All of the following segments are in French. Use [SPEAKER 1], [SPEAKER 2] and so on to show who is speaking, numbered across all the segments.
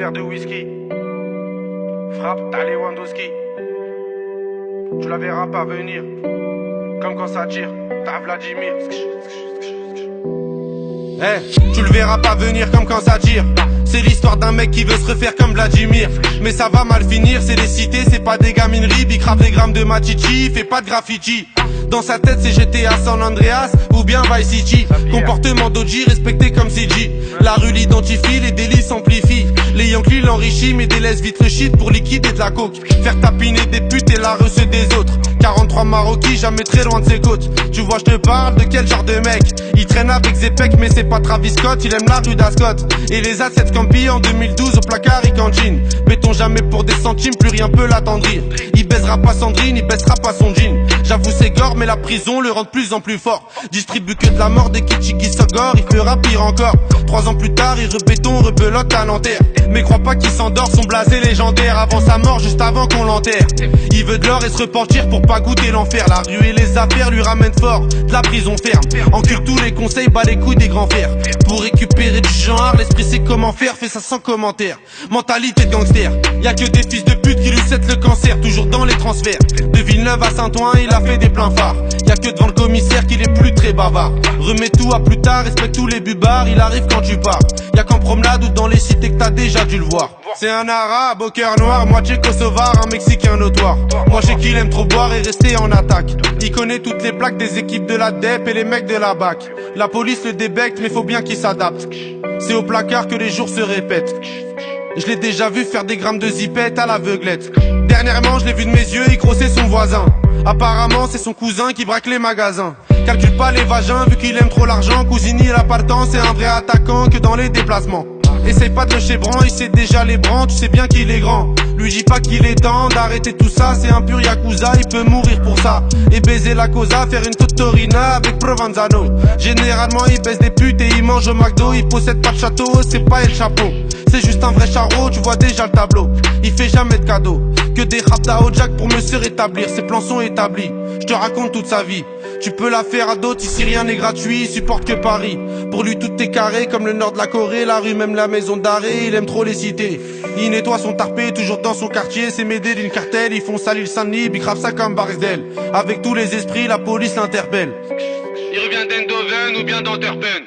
[SPEAKER 1] verre de whisky. Frappe, t'as Lewandowski. Tu la verras pas venir. Comme quand ça tire, t'as Vladimir. Tu le verras pas venir comme quand ça tire. C'est l'histoire d'un mec qui veut se refaire comme Vladimir. Mais ça va mal finir, c'est des cités, c'est pas des gamineries. Bicrave des grammes de machichi, fait pas de graffiti. Dans sa tête c'est GTA San Andreas ou bien Vice City. Comportement d'OG respecté comme CG. La rue l'identifie, les délits s'amplifient. Les Yankees l'enrichissent mais délaissent vite le shit pour liquider de la coke. Faire tapiner des putes et la recette des autres. 43 Maroquis, jamais très loin de ses côtes. Tu vois je te parle de quel genre de mec. Il traîne avec Zepek mais c'est pas Travis Scott. Il aime la rue d'Ascot. Et les assets Campi en 2012 au placard il cantine. Béton jamais pour des centimes, plus rien peut l'attendrir. Il baisera pas Sandrine, il baissera pas son jean. J'avoue c'est gore mais la prison le rend de plus en plus fort. Distribue que de la mort des Kitschiki Sogor, il fera pire encore. 3 ans plus tard il rebéton, rebelote à Nanterre. Mais crois pas qu'il s'endort, son blasé légendaire. Avant sa mort, juste avant qu'on l'enterre. Il veut de l'or et se repentir pour pas goûter l'enfer. La rue et les affaires lui ramènent fort, de la prison ferme. Encule tous les conseils, bat les couilles des grands fers. Pour récupérer du genre, l'esprit sait comment faire, fait ça sans commentaire. Mentalité de gangster, y'a que des fils de pute qui lui cèdent le cancer. Toujours dans les transferts, de Villeneuve à Saint-Ouen, il a fait des pleins phares. Y'a que devant le commissaire qu'il est plus très bavard. Remets tout à plus tard, respecte tous les bubards, il arrive quand tu pars. Y'a qu'en promenade ou dans les cités que t'as déjà dû le voir. C'est un arabe au cœur noir, moitié kosovar, un mexicain notoire. Moi j'ai qu'il aime trop boire et rester en attaque. Il connaît toutes les plaques des équipes de la DEP et les mecs de la BAC. La police le débecte mais faut bien qu'il s'adapte. C'est au placard que les jours se répètent. Je l'ai déjà vu faire des grammes de zipette à l'aveuglette. Dernièrement je l'ai vu de mes yeux, il grossait son voisin. Apparemment c'est son cousin qui braque les magasins. Calcule pas les vagins vu qu'il aime trop l'argent. Cousini il a pas le temps, c'est un vrai attaquant que dans les déplacements. Essaye pas de le chébran, il sait déjà les brans, tu sais bien qu'il est grand. Lui dis pas qu'il est temps d'arrêter tout ça, c'est un pur yakuza, il peut mourir pour ça. Et baiser la cosa, faire une Totorina avec Provenzano. Généralement il baise des putes et il mange au McDo. Il possède pas de château, c'est pas El Chapeau. C'est juste un vrai charreau, tu vois déjà le tableau. Il fait jamais de cadeaux, que des raptas au jack pour me se rétablir. Ses plans sont établis, je te raconte toute sa vie. Tu peux la faire à d'autres, ici rien n'est gratuit, il supporte que Paris. Pour lui tout est carré, comme le nord de la Corée, la rue même la maison d'arrêt, il aime trop les cités. Il nettoie son tarpé, toujours dans son quartier, c'est m'aider d'une cartelle, ils font salir le Saint-Denis, bicrave ça comme Barisdale. Avec tous les esprits, la police l'interpelle. Il revient d'Eindhoven ou bien d'Antwerpen.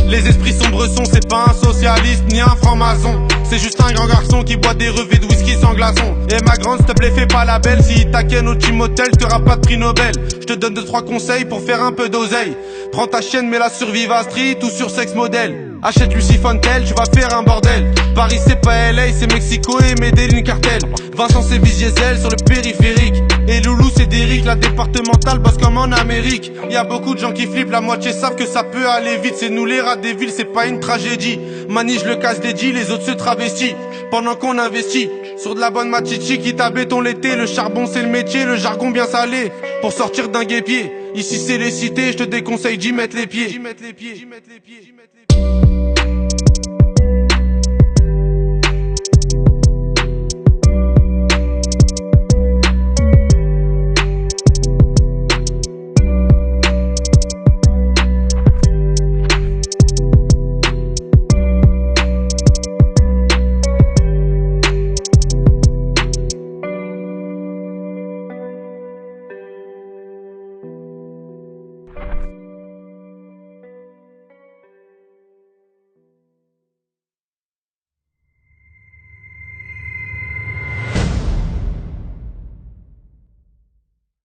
[SPEAKER 1] Les esprits sombres sont, c'est pas un socialiste ni un franc-maçon. C'est juste un grand garçon qui boit des revêts de whisky sans glaçon. Et ma grande, s'il te plaît, fais pas la belle. Si il t'aquenne au team hotel, t'auras pas de prix Nobel. Je te donne 2-3 conseils pour faire un peu d'oseille. Prends ta chienne, mets-la sur Viva Street ou sur Sex Model. Achète Lucy Fontel, tu vas faire un bordel. Paris c'est pas LA, c'est Mexico et Medellin cartel. Vincent c'est Diesel sur le périphérique. Et Loulou c'est Derrick, la départementale bosse comme en Amérique. Y'a beaucoup de gens qui flippent, la moitié savent que ça peut aller vite. C'est nous les rats des villes, c'est pas une tragédie. Mani je le casse des deals, les autres se travestissent. Pendant qu'on investit sur de la bonne machichi qui t'a béton l'été. Le charbon c'est le métier, le jargon bien salé. Pour sortir d'un guépier, ici c'est les cités, je te déconseille d'y mettre les pieds.